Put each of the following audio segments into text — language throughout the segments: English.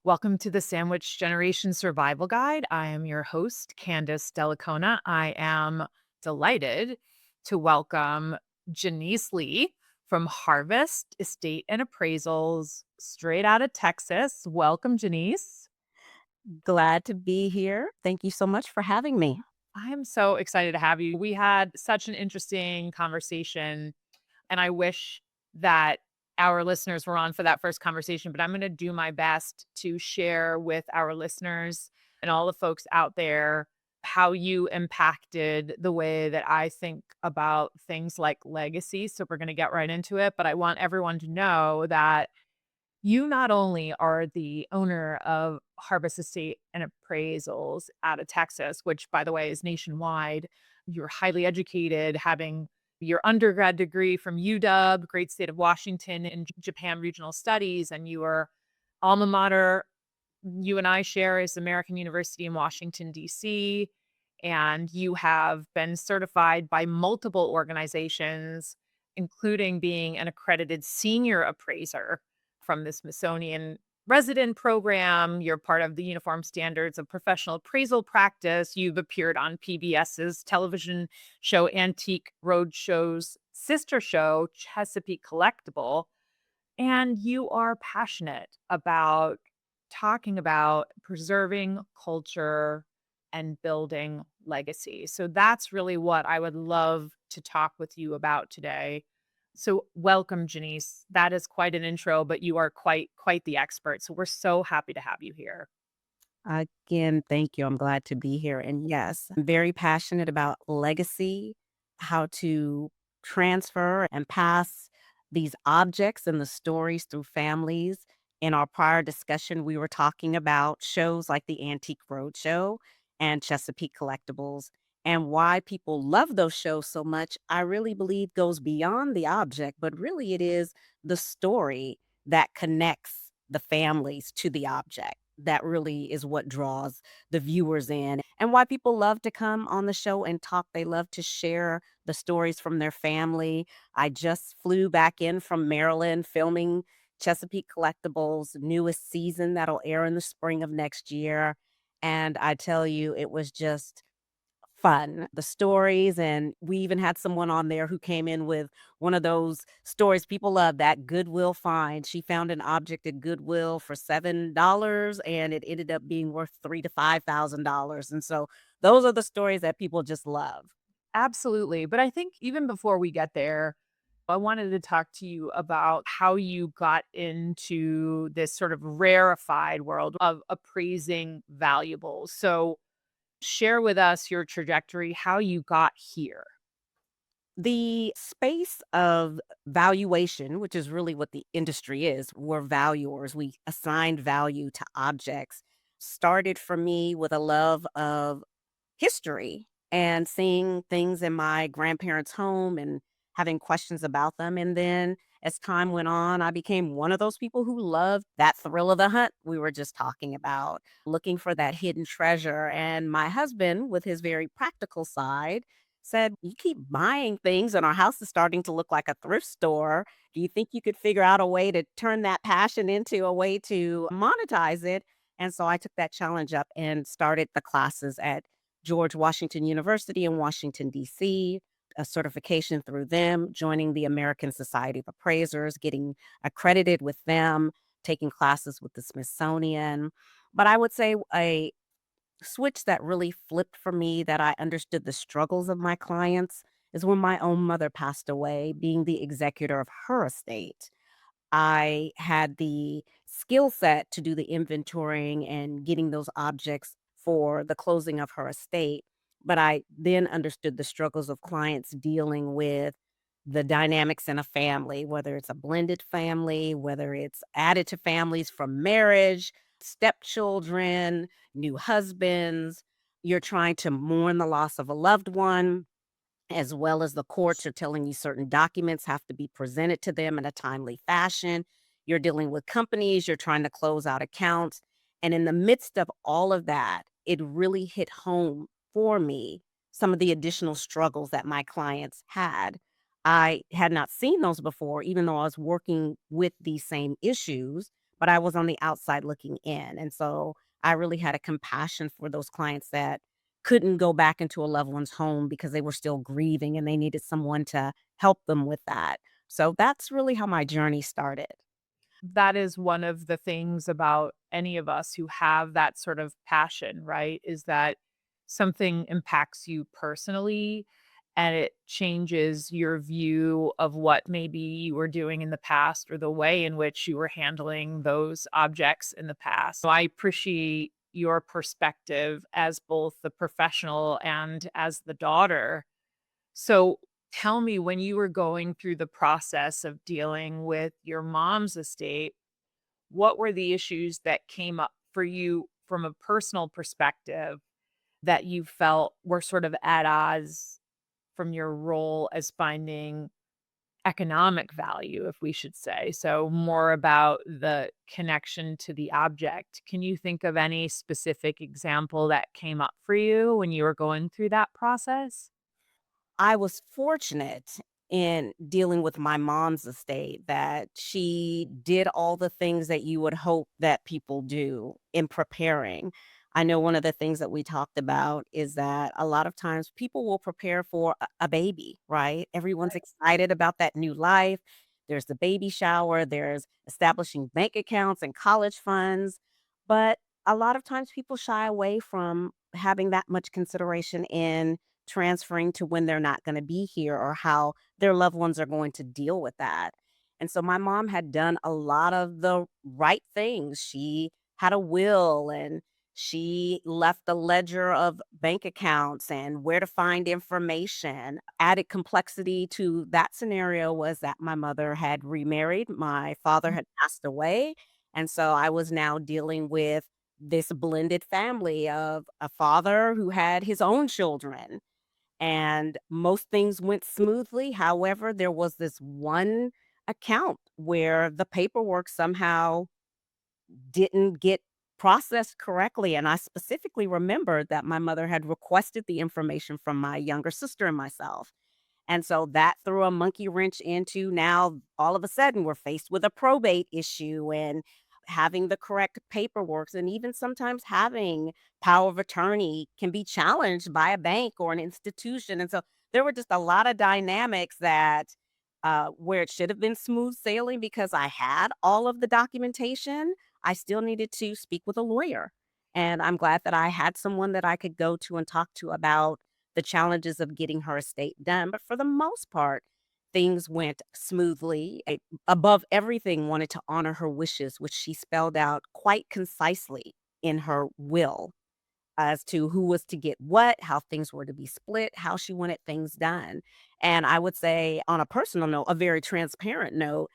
Welcome to the Sandwich Generation Survival Guide. I am your host, Candace Dellacona. I am delighted to welcome Genice Lee from Harvest Estate and Appraisals, straight out of Texas. Welcome, Janice. Glad to be here. Thank you so much for having me. I am so excited to have you. We had such an interesting conversation, and I wish that our listeners were on for that first conversation, but I'm going to do my best to share with our listeners and all the folks out there how you impacted the way that I think about things like legacy. So we're going to get right into it, but I want everyone to know that you not only are the owner of Harvest Estate and Appraisals out of Texas, which, by the way, is nationwide. You're highly educated, having your undergrad degree from UW, great state of Washington, in Japan Regional Studies, and your alma mater, you and I share, is American University in Washington, D.C. And you have been certified by multiple organizations, including being an accredited senior appraiser from the Smithsonian resident program. You're part of the Uniform Standards of Professional Appraisal Practice. You've appeared on PBS's television show Antique Roadshow's sister show, Chesapeake Collectible. And you are passionate about talking about preserving culture and building legacy. So that's really what I would love to talk with you about today. So welcome, Janice. That is quite an intro, but you are quite the expert. So we're so happy to have you here. Again, thank you. I'm glad to be here. And yes, I'm very passionate about legacy, how to transfer and pass these objects and the stories through families. In our prior discussion, we were talking about shows like the Antique Roadshow and Chesapeake Collectibles and why people love those shows so much. I really believe goes beyond the object, but really it is the story that connects the families to the object. That really is what draws the viewers in and why people love to come on the show and talk. They love to share the stories from their family. I just flew back in from Maryland filming Chesapeake Collectibles' newest season that'll air in the spring of next year. And I tell you, it was just fun, the stories, and we even had someone on there who came in with one of those stories people love, that Goodwill find. She found an object at Goodwill for $7 and it ended up being worth $3 to $5,000. And so those are the stories that people just love. Absolutely. But I think even before we get there, I wanted to talk to you about how you got into this sort of rarefied world of appraising valuables. So, share with us your trajectory, how you got here. The space of valuation, which is really what the industry is, we're valuers. We assigned value to objects, started for me with a love of history and seeing things in my grandparents' home and having questions about them. And then as time went on, I became one of those people who loved that thrill of the hunt we were just talking about, looking for that hidden treasure. And my husband, with his very practical side, said, "You keep buying things, and our house is starting to look like a thrift store. Do you think you could figure out a way to turn that passion into a way to monetize it?" And so I took that challenge up and started the classes at George Washington University in Washington, D.C., a certification through them, joining the American Society of Appraisers, getting accredited with them, taking classes with the Smithsonian. But I would say a switch that really flipped for me that I understood the struggles of my clients is when my own mother passed away, being the executor of her estate. I had the skill set to do the inventorying and getting those objects for the closing of her estate. But I then understood the struggles of clients dealing with the dynamics in a family, whether it's a blended family, whether it's added to families from marriage, stepchildren, new husbands. You're trying to mourn the loss of a loved one as well as the courts are telling you certain documents have to be presented to them in a timely fashion. You're dealing with companies, you're trying to close out accounts. And in the midst of all of that, it really hit home for me some of the additional struggles that my clients had. I had not seen those before, even though I was working with these same issues. but I was on the outside looking in. And so I really had a compassion for those clients that couldn't go back into a loved one's home because they were still grieving and they needed someone to help them with that. So that's really how my journey started. That is one of the things about any of us who have that sort of passion, right? Is that something impacts you personally and it changes your view of what maybe you were doing in the past or the way in which you were handling those objects in the past. So I appreciate your perspective as both the professional and as the daughter. So tell me, when you were going through the process of dealing with your mom's estate, what were the issues that came up for you from a personal perspective that you felt were sort of at odds from your role as finding economic value, if we should say? So, more about the connection to the object. Can you think of any specific example that came up for you when you were going through that process? I was fortunate in dealing with my mom's estate that she did all the things that you would hope that people do in preparing. I know one of the things that we talked about is that a lot of times people will prepare for a baby, right? Everyone's excited about that new life. There's the baby shower, there's establishing bank accounts and college funds. But a lot of times people shy away from having that much consideration in transferring to when they're not gonna be here or how their loved ones are going to deal with that. And so my mom had done a lot of the right things. She had a will and she left a ledger of bank accounts and where to find information. Added complexity to that scenario was that my mother had remarried, my father had passed away, and so I was now dealing with this blended family of a father who had his own children and most things went smoothly. However, there was this one account where the paperwork somehow didn't get processed correctly. And I specifically remembered that my mother had requested the information from my younger sister and myself. And so that threw a monkey wrench into now all of a sudden we're faced with a probate issue and having the correct paperwork and even sometimes having power of attorney can be challenged by a bank or an institution. And so there were just a lot of dynamics that where it should have been smooth sailing because I had all of the documentation, I still needed to speak with a lawyer. And I'm glad that I had someone that I could go to and talk to about the challenges of getting her estate done. But for the most part, things went smoothly. I, above everything, wanted to honor her wishes, which she spelled out quite concisely in her will as to who was to get what, how things were to be split, how she wanted things done. And I would say, on a personal note, a very transparent note,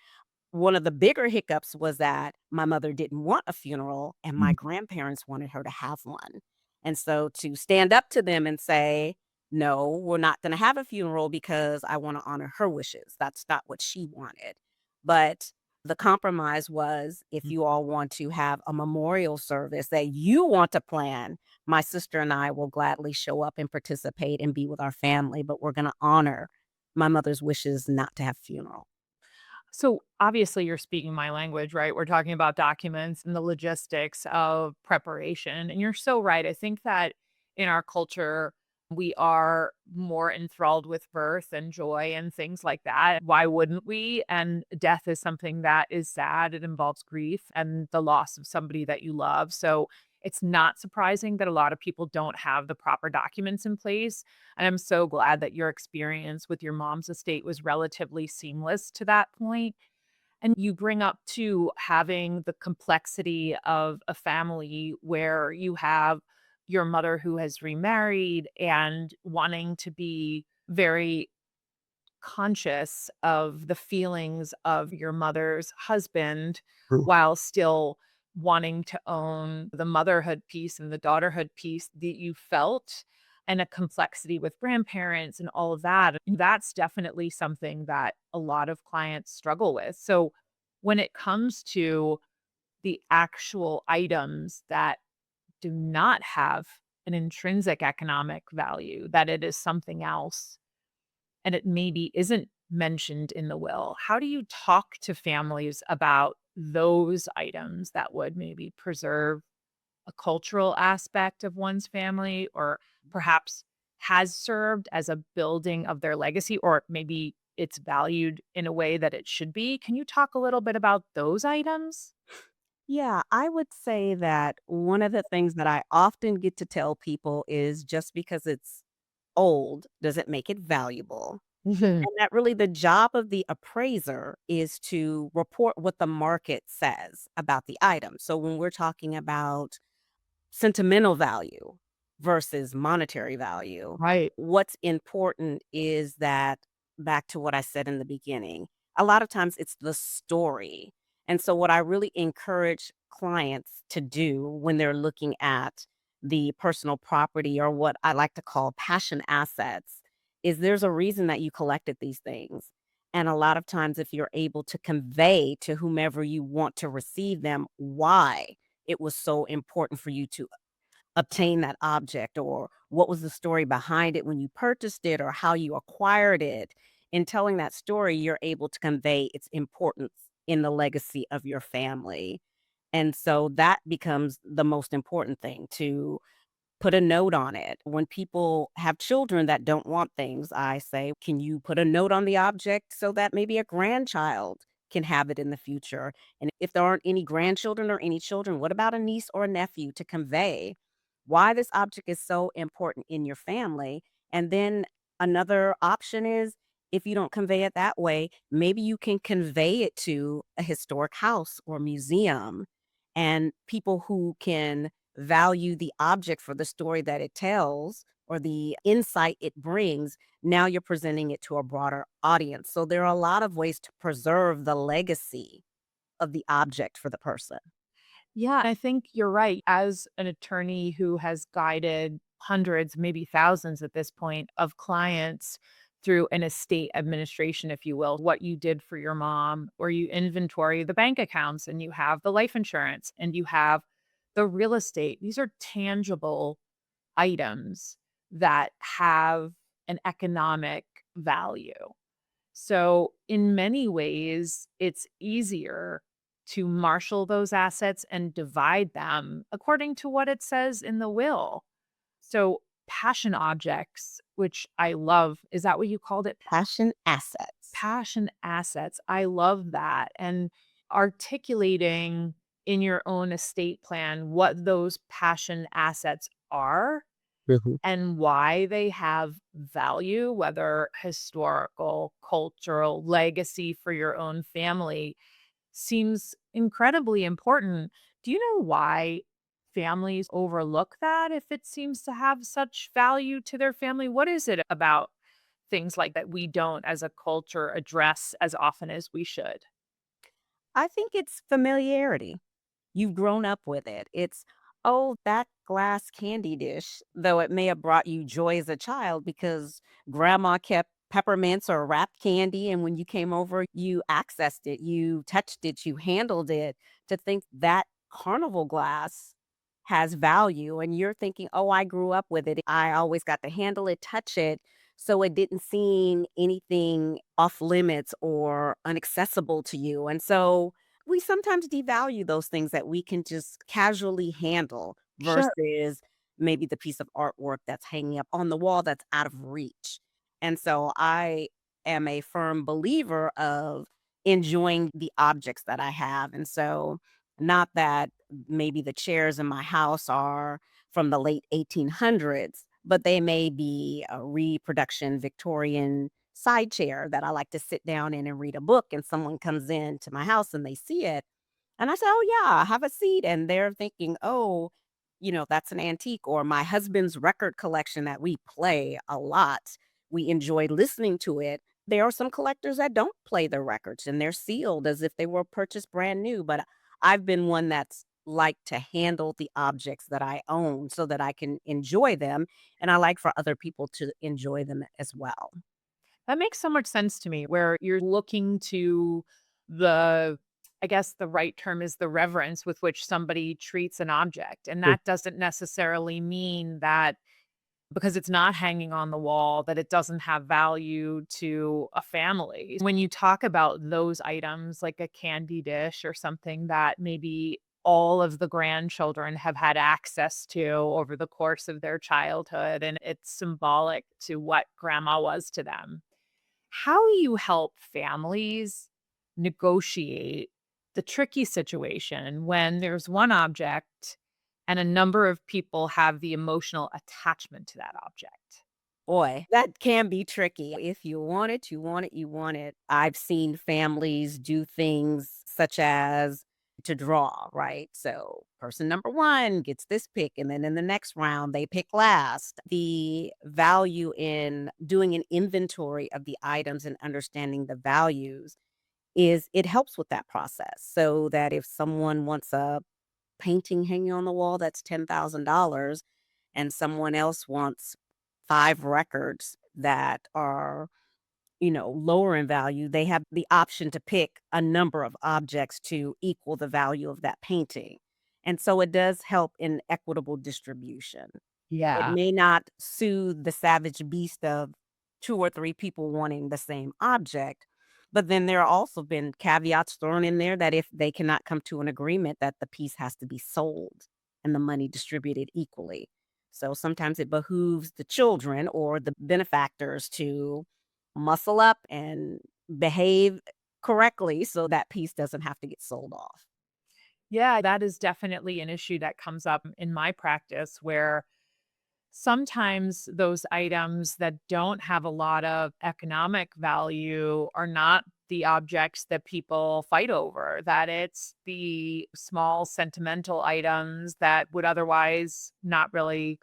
one of the bigger hiccups was that my mother didn't want a funeral and my grandparents wanted her to have one. And so to stand up to them and say, "No, we're not gonna have a funeral because I wanna honor her wishes." That's not what she wanted. But the compromise was if you all want to have a memorial service that you want to plan, my sister and I will gladly show up and participate and be with our family, but we're gonna honor my mother's wishes not to have a funeral. So obviously you're speaking my language, right? We're talking about documents and the logistics of preparation. And you're so right. I think that in our culture, we are more enthralled with birth and joy and things like that. Why wouldn't we? And death is something that is sad. It involves grief and the loss of somebody that you love. So it's not surprising that a lot of people don't have the proper documents in place. And I'm so glad that your experience with your mom's estate was relatively seamless to that point. And you bring up too having the complexity of a family where you have your mother who has remarried and wanting to be very conscious of the feelings of your mother's husband True. while still wanting to own the motherhood piece and the daughterhood piece that you felt and a complexity with grandparents and all of that. And that's definitely something that a lot of clients struggle with. So when it comes to the actual items that do not have an intrinsic economic value, that it is something else and it maybe isn't mentioned in the will. How do you talk to families about those items that would maybe preserve a cultural aspect of one's family or perhaps has served as a building of their legacy, or maybe it's valued in a way that it should be? Can you talk a little bit about those items? Yeah, I would say that one of the things that I often get to tell people is just because it's old doesn't make it valuable. Mhm. And that really the job of the appraiser is to report what the market says about the item. So when we're talking about sentimental value versus monetary value. Right. What's important is that back to what I said in the beginning, a lot of times it's the story. And so, what I really encourage clients to do when they're looking at the personal property or what I like to call passion assets is there's a reason that you collected these things. And a lot of times, if you're able to convey to whomever you want to receive them why it was so important for you to obtain that object or what was the story behind it when you purchased it or how you acquired it. In telling that story, you're able to convey its importance in the legacy of your family. And so that becomes the most important thing to put a note on it. When people have children that don't want things, I say, can you put a note on the object so that maybe a grandchild can have it in the future? And if there aren't any grandchildren or any children, what about a niece or a nephew to convey why this object is so important in your family? And then another option is if you don't convey it that way, maybe you can convey it to a historic house or museum and people who can value the object for the story that it tells or the insight it brings, now you're presenting it to a broader audience. So there are a lot of ways to preserve the legacy of the object for the person. Yeah, I think you're right. As an attorney who has guided hundreds, maybe thousands at this point of clients through an estate administration, if you will, what you did for your mom, where you inventory the bank accounts and you have the life insurance and you have the real estate. These are tangible items that have an economic value. So, in many ways, it's easier to marshal those assets and divide them according to what it says in the will. So, passion objects, which I love, is that what you called it? Passion assets. Passion assets. I love that. And articulating in your own estate plan what those passion assets are Mhm. and why they have value, whether historical, cultural, legacy for your own family, seems incredibly important. Do you know why families overlook that if it seems to have such value to their family? What is it about things like that we don't, as a culture, address as often as we should? I think it's familiarity. You've grown up with it. It's, "Oh, that glass candy dish," though it may have brought you joy as a child because grandma kept peppermints or wrapped candy, and when you came over, you accessed it, you touched it, you handled it. To think that carnival glass has value, and you're thinking, "Oh, I grew up with it. I always got to handle it, touch it, so it didn't seem anything off limits or inaccessible to you." And so we sometimes devalue those things that we can just casually handle Sure. versus maybe the piece of artwork that's hanging up on the wall that's out of reach. And so I am a firm believer of enjoying the objects that I have. And so, not that maybe the chairs in my house are from the late 1800s, but they may be a reproduction Victorian side chair that I like to sit down in and read a book, and someone comes in to my house and they see it. And I say, "Oh, yeah, have a seat." And they're thinking, "Oh, that's an antique." Or my husband's record collection that we play a lot. We enjoy listening to it. There are some collectors that don't play the records and they're sealed as if they were purchased brand new. But I've been one that's like to handle the objects that I own so that I can enjoy them. And I like for other people to enjoy them as well. That makes so much sense to me where you're looking to the I guess the right term is the reverence with which somebody treats an object. And that doesn't necessarily mean that because it's not hanging on the wall, that it doesn't have value to a family. When you talk about those items, like a candy dish or something that maybe all of the grandchildren have had access to over the course of their childhood, and it's symbolic to what grandma was to them. How do you help families negotiate the tricky situation when there's one object and a number of people have the emotional attachment to that object? Boy, that can be tricky. If you want it, you want it, you want it. I've seen families do things such as to draw, right? So person number one gets this pick, and then in the next round, they pick last. The value in doing an inventory of the items and understanding the values is it helps with that process so that if someone wants a painting hanging on the wall that's $10,000 and someone else wants 5 records that are, lower in value, they have the option to pick a number of objects to equal the value of that painting. And so it does help in equitable distribution. It Yeah. may not soothe the savage beast of 2 or 3 people wanting the same object, but then there are also been caveats thrown in there that if they cannot come to an agreement that the piece has to be sold and the money distributed equally. So sometimes it behooves the children or the benefactors to muscle up and behave correctly so that piece doesn't have to get sold off. Yeah, that is definitely an issue that comes up in my practice where sometimes those items that don't have a lot of economic value are not the objects that people fight over, that it's the small sentimental items that would otherwise not really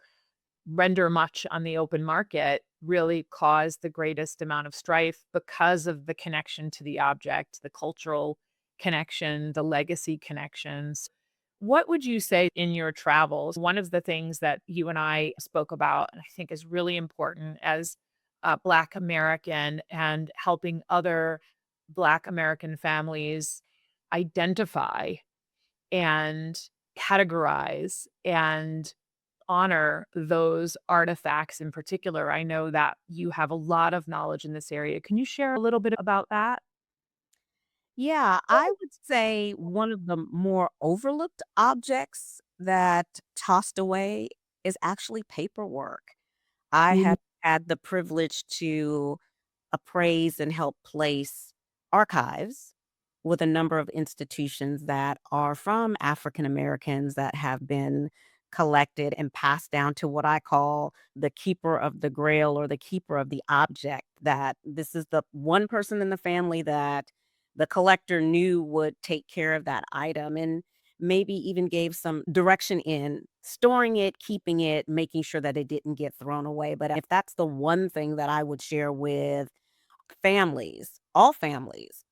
render much on the open market really cause the greatest amount of strife because of the connection to the object, the cultural connection, the legacy connections. What would you say in your travels? One of the things that you and I spoke about, and I think is really important as a Black American and helping other Black American families identify and categorize and honor those artifacts in particular. I know that you have a lot of knowledge in this area. Can you share a little bit about that? Yeah, I would say one of the more overlooked objects that tossed away is actually paperwork. I Mm. have had the privilege to appraise and help place archives with a number of institutions that are from African Americans that have been collected and passed down to what I call the keeper of the grail or the keeper of the object. That this is the one person in the family that the collector knew would take care of that item and maybe even gave some direction in storing it, keeping it, making sure that it didn't get thrown away. But if that's the one thing that I would share with families, all families,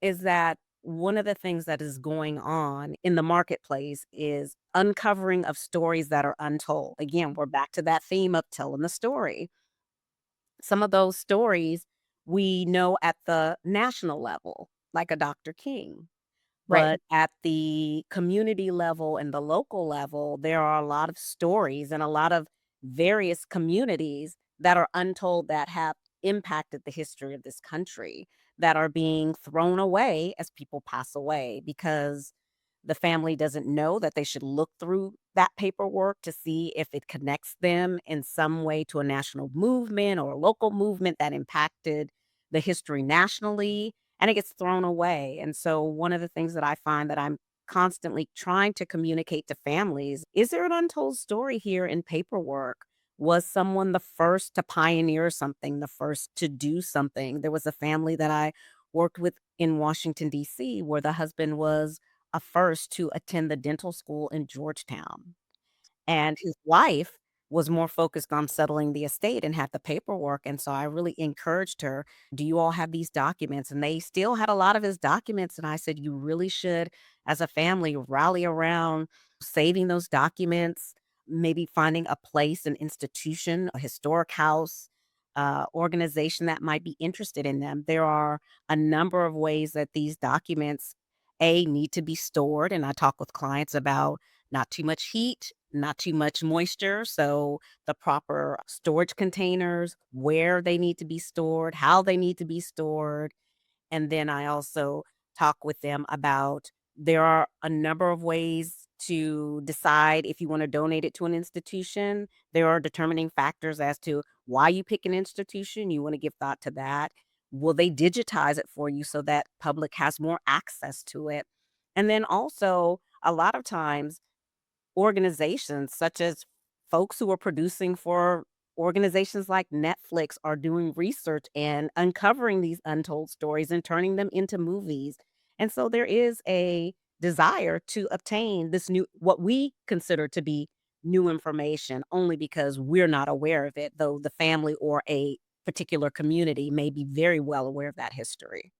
is that one of the things that is going on in the marketplace is uncovering of stories that are untold. Again, we're back to that theme of telling the story. Some of those stories we know at the national level, like a Dr. King. Right. But at the community level and the local level, there are a lot of stories and a lot of various communities that are untold that have impacted the history of this country that are being thrown away as people pass away because the family doesn't know that they should look through that paperwork to see if it connects them in some way to a national movement or a local movement that impacted the history nationally, and it gets thrown away. And so one of the things that I find that I'm constantly trying to communicate to families, is there an untold story here in paperwork? Was someone the first to pioneer something, the first to do something? There was a family that I worked with in Washington, D.C., where the husband was a first to attend the dental school in Georgetown. And his wife was more focused on settling the estate and had the paperwork, and so I really encouraged her, "Do you all have these documents?" And they still had a lot of his documents, and I said, "You really should, as a family, rally around saving those documents, maybe finding a place, an institution, a historic house, organization that might be interested in them." There are a number of ways that these documents, A, need to be stored, and I talk with clients about not too much heat, not too much moisture. So the proper storage containers, where they need to be stored, how they need to be stored. And then I also talk with them about there are a number of ways to decide if you want to donate it to an institution. There are determining factors as to why you pick an institution. You want to give thought to that. Will they digitize it for you so that public has more access to it? And then also, a lot of times, organizations such as folks who are producing for organizations like Netflix are doing research and uncovering these untold stories and turning them into movies. And so there is a desire to obtain this new, what we consider to be new information, only because we're not aware of it, though the family or a particular community may be very well aware of that history.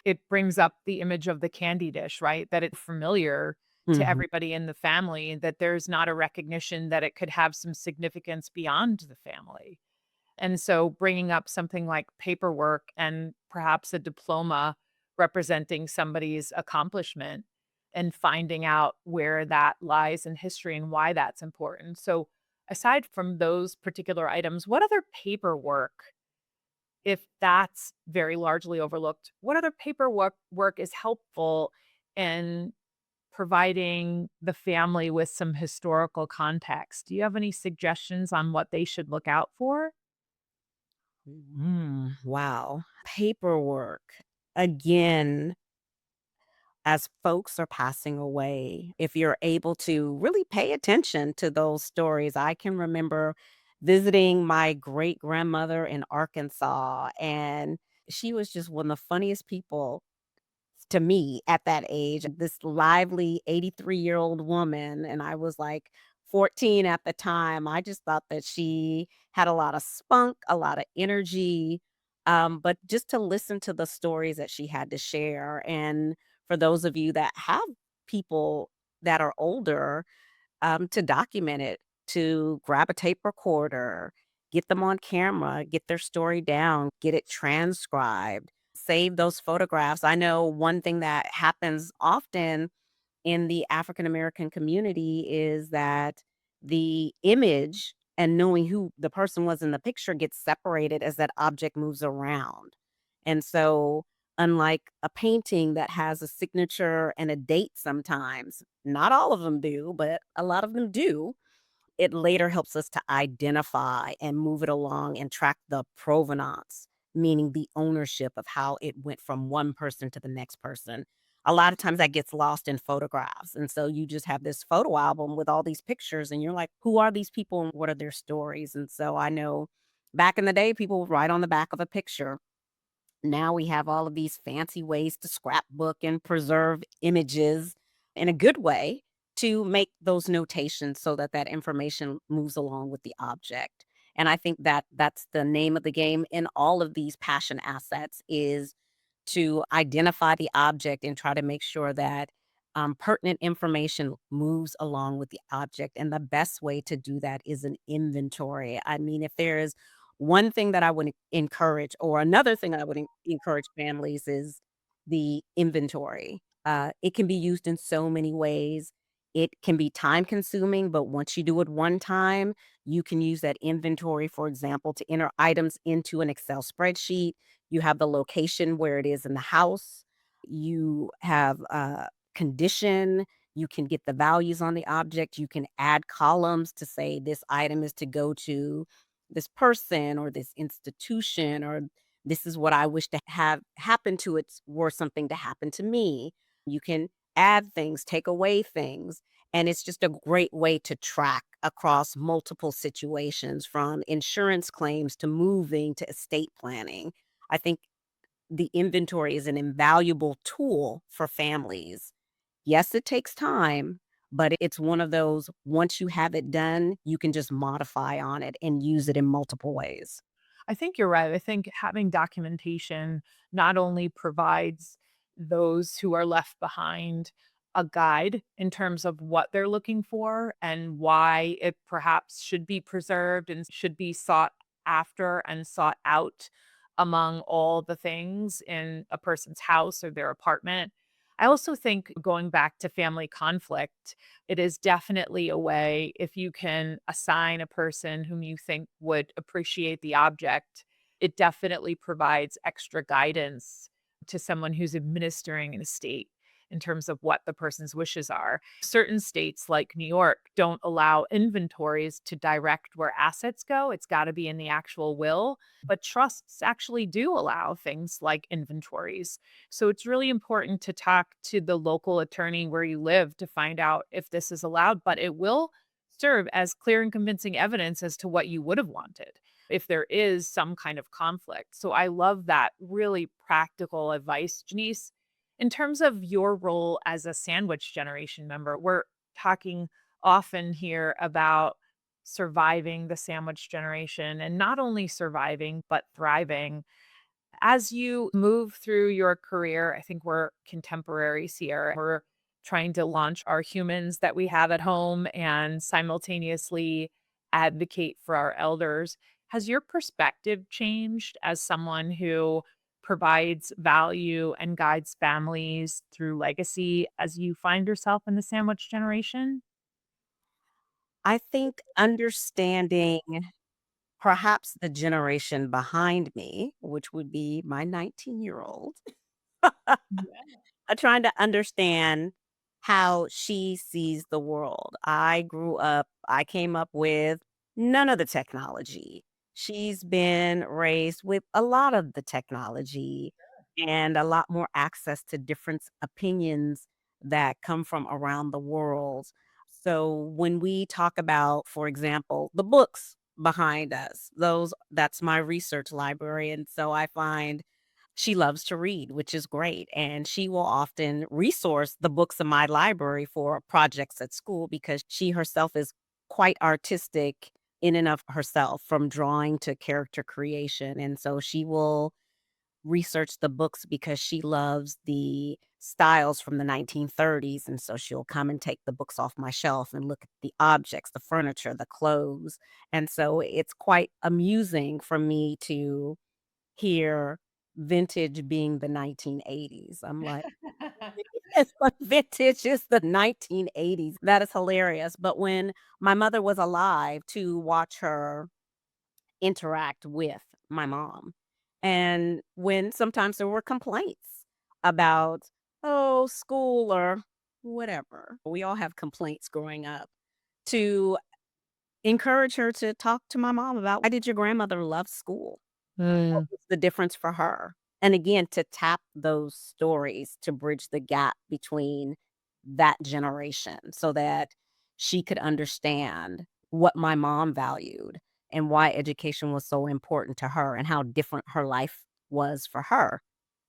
It brings up the image of the candy dish, right? That it's familiar to Mhm. everybody in the family, that there's not a recognition that it could have some significance beyond the family. And so bringing up something like paperwork and perhaps a diploma representing somebody's accomplishment and finding out where that lies in history and why that's important. So aside from those particular items, what other paperwork, if that's very largely overlooked, what other paperwork work is helpful in providing the family with some historical context? Do you have any suggestions on what they should look out for? Wow. Paperwork. Again, as folks are passing away, if you're able to really pay attention to those stories. I can remember visiting my great grandmother in Arkansas, and she was just one of the funniest people to me at that age, this lively 83-year-old woman, and I was like 14 at the time. I just thought that she had a lot of spunk, a lot of energy, but just to listen to the stories that she had to share. And for those of you that have people that are older, to document it, to grab a tape recorder, get them on camera, get their story down, get it transcribed, save those photographs. I know one thing that happens often in the African American community is that the image and knowing who the person was in the picture gets separated as that object moves around. And so, unlike a painting that has a signature and a date sometimes, not all of them do, but a lot of them do, it later helps us to identify and move it along and track the provenance, meaning the ownership of how it went from one person to the next person. A lot of times that gets lost in photographs. And so you just have this photo album with all these pictures, and you're like, who are these people and what are their stories? And so I know back in the day, people would write on the back of a picture. Now we have all of these fancy ways to scrapbook and preserve images in a good way to make those notations so that that information moves along with the object. And I think that that's the name of the game in all of these passion assets is to identify the object and try to make sure that pertinent information moves along with the object. And the best way to do that is an inventory. I mean, if there is one thing that I would encourage, or another thing I would encourage families is the inventory. It can be used in so many ways. It can be time consuming, but once you do it one time, you can use that inventory, for example, to enter items into an Excel spreadsheet. You have the location where it is in the house. You have condition. You can get the values on the object. You can add columns to say this item is to go to this person or this institution, or this is what I wish to have happen to it were something to happen to me. You can add things, take away things. And it's just a great way to track across multiple situations from insurance claims to moving to estate planning. I think the inventory is an invaluable tool for families. Yes, it takes time, but it's one of those, once you have it done, you can just modify on it and use it in multiple ways. I think you're right. I think having documentation not only provides those who are left behind a guide in terms of what they're looking for and why it perhaps should be preserved and should be sought after and sought out among all the things in a person's house or their apartment. I also think going back to family conflict, it is definitely a way if you can assign a person whom you think would appreciate the object, it definitely provides extra guidance to someone who's administering an estate in terms of what the person's wishes are. Certain states like New York don't allow inventories to direct where assets go. It's got to be in the actual will, but trusts actually do allow things like inventories. So it's really important to talk to the local attorney where you live to find out if this is allowed, but it will serve as clear and convincing evidence as to what you would have wanted if there is some kind of conflict. So I love that really practical advice, Janice. In terms of your role as a sandwich generation member, we're talking often here about surviving the sandwich generation and not only surviving, but thriving. As you move through your career, I think we're contemporaries here. We're trying to launch our humans that we have at home and simultaneously advocate for our elders. Has your perspective changed as someone who provides value and guides families through legacy as you find yourself in the sandwich generation? I think understanding perhaps the generation behind me, which would be my 19-year-old, trying to understand how she sees the world. I came up with none of the technology. She's been raised with a lot of the technology and a lot more access to different opinions that come from around the world. So when we talk about, for example, the books behind us, that's my research library. And so I find she loves to read, which is great, and she will often resource the books in my library for projects at school because she herself is quite artistic in and of herself, from drawing to character creation, and so she will research the books because she loves the styles from the 1930s, and so she'll come and take the books off my shelf and look at the objects, the furniture, the clothes, and so it's quite amusing for me to hear vintage being the 1980s. I'm like, "Yes, but vintage is the 1980s." That is hilarious, but when my mother was alive, to watch her interact with my mom, and when sometimes there were complaints about, oh, school or whatever. We all have complaints growing up. To encourage her to talk to my mom about, "Why did your grandmother love school? What Mm, was the difference for her?" And again, to tap those stories to bridge the gap between that generation so that she could understand what my mom valued and why education was so important to her and how different her life was for her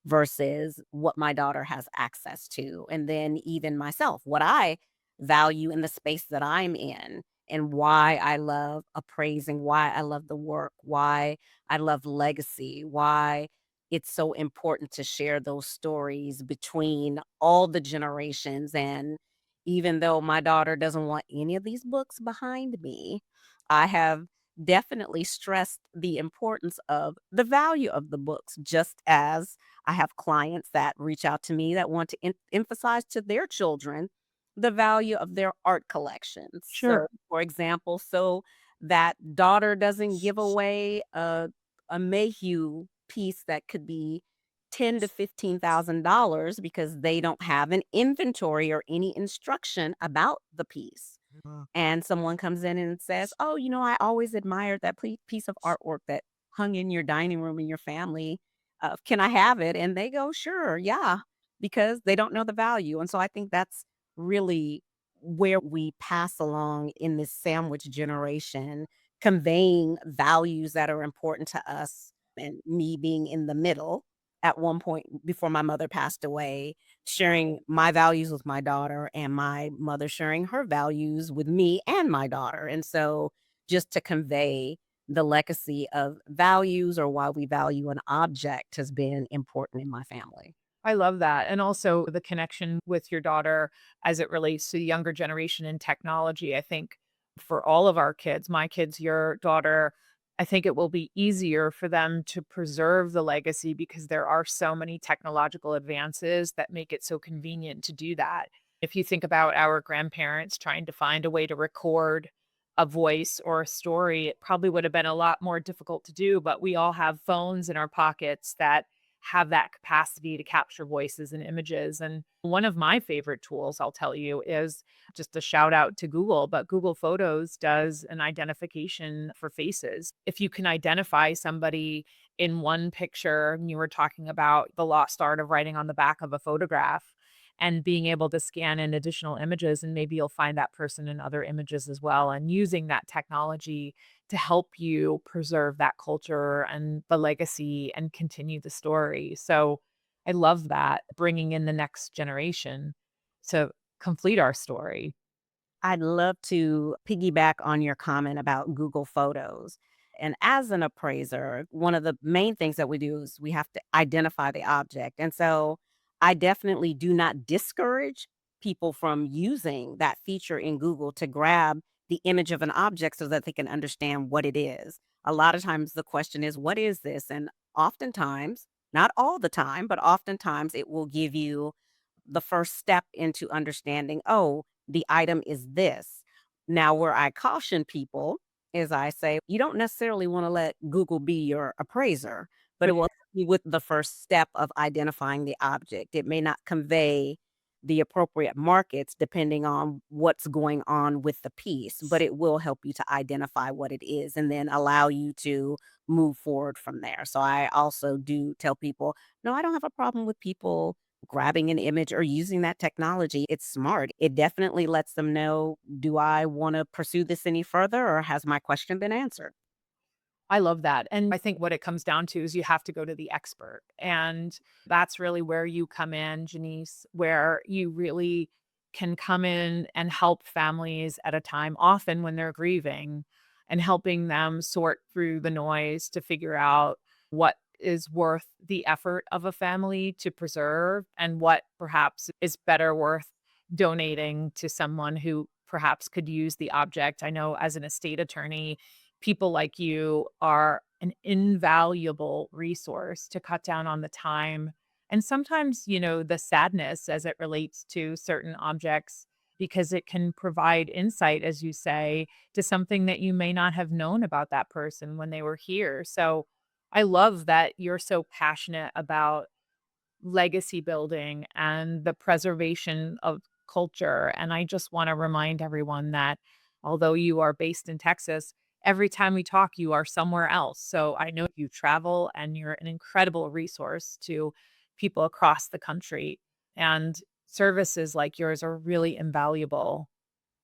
versus what my daughter has access to. And then even myself, what I value in the space that I'm in and why I love appraising, why I love the work, why I love legacy, why it's so important to share those stories between all the generations. And even though my daughter doesn't want any of these books behind me, I have definitely stressed the importance of the value of the books, just as I have clients that reach out to me that want to emphasize to their children the value of their art collections. So, sure. for example, so that daughter doesn't give away a Mayhew piece that could be ten to $15,000 because they don't have an inventory or any instruction about the piece. And someone comes in and says, "Oh, I always admired that piece of artwork that hung in your dining room in your family. Can I have it?" And they go, "Sure, yeah," because they don't know the value. And so I think that's really where we pass along in this sandwich generation, conveying values that are important to us, and me being in the middle at one point before my mother passed away, sharing my values with my daughter and my mother sharing her values with me and my daughter. And so just to convey the legacy of values or why we value an object has been important in my family. I love that. And also the connection with your daughter as it relates to the younger generation and technology. I think for all of our kids, my kids, your daughter, I think it will be easier for them to preserve the legacy because there are so many technological advances that make it so convenient to do that. If you think about our grandparents trying to find a way to record a voice or a story, it probably would have been a lot more difficult to do, but we all have phones in our pockets that have that capacity to capture voices and images. And one of my favorite tools, I'll tell you, is just a shout out to Google, but Google Photos does an identification for faces. If you can identify somebody in one picture, and you were talking about the lost art of writing on the back of a photograph and being able to scan in additional images, and maybe you'll find that person in other images as well, and using that technology to help you preserve that culture and the legacy and continue the story. So I love that, bringing in the next generation to complete our story. I'd love to piggyback on your comment about Google Photos. And as an appraiser, one of the main things that we do is we have to identify the object. And so I definitely do not discourage people from using that feature in Google to grab the image of an object so that they can understand what it is. A lot of times the question is, what is this? And oftentimes, not all the time, but oftentimes it will give you the first step into understanding, oh, the item is this. Now, where I caution people is I say, you don't necessarily want to let Google be your appraiser, but it will help you with the first step of identifying the object. It may not convey the appropriate markets depending on what's going on with the piece, but it will help you to identify what it is and then allow you to move forward from there. So I also do tell people, no, I don't have a problem with people grabbing an image or using that technology. It's smart. It definitely lets them know, do I want to pursue this any further or has my question been answered? I love that. And I think what it comes down to is you have to go to the expert. And that's really where you come in, Janice, where you really can come in and help families at a time, often when they're grieving, and helping them sort through the noise to figure out what is worth the effort of a family to preserve and what perhaps is better worth donating to someone who perhaps could use the object. I know as an estate attorney, people like you are an invaluable resource to cut down on the time and sometimes, the sadness as it relates to certain objects, because it can provide insight, as you say, to something that you may not have known about that person when they were here. So I love that you're so passionate about legacy building and the preservation of culture. And I just want to remind everyone that although you are based in Texas, every time we talk, you are somewhere else. So I know you travel and you're an incredible resource to people across the country. And services like yours are really invaluable.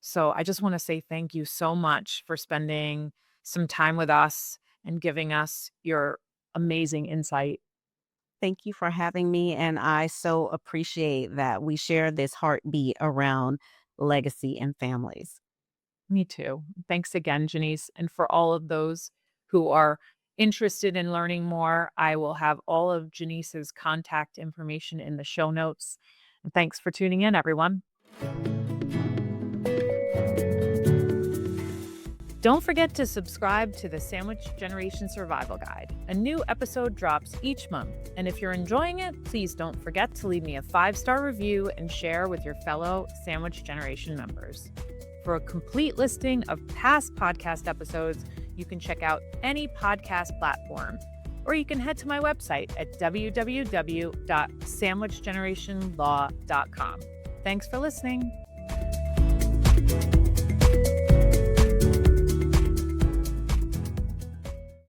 So I just want to say thank you so much for spending some time with us and giving us your amazing insight. Thank you for having me. And I so appreciate that we share this heartbeat around legacy and families. Me too. Thanks again, Janice. And for all of those who are interested in learning more, I will have all of Janice's contact information in the show notes. And thanks for tuning in, everyone. Don't forget to subscribe to the Sandwich Generation Survival Guide. A new episode drops each month. And if you're enjoying it, please don't forget to leave me a 5-star review and share with your fellow Sandwich Generation members. For a complete listing of past podcast episodes, you can check out any podcast platform, or you can head to my website at www.sandwichgenerationlaw.com. Thanks for listening.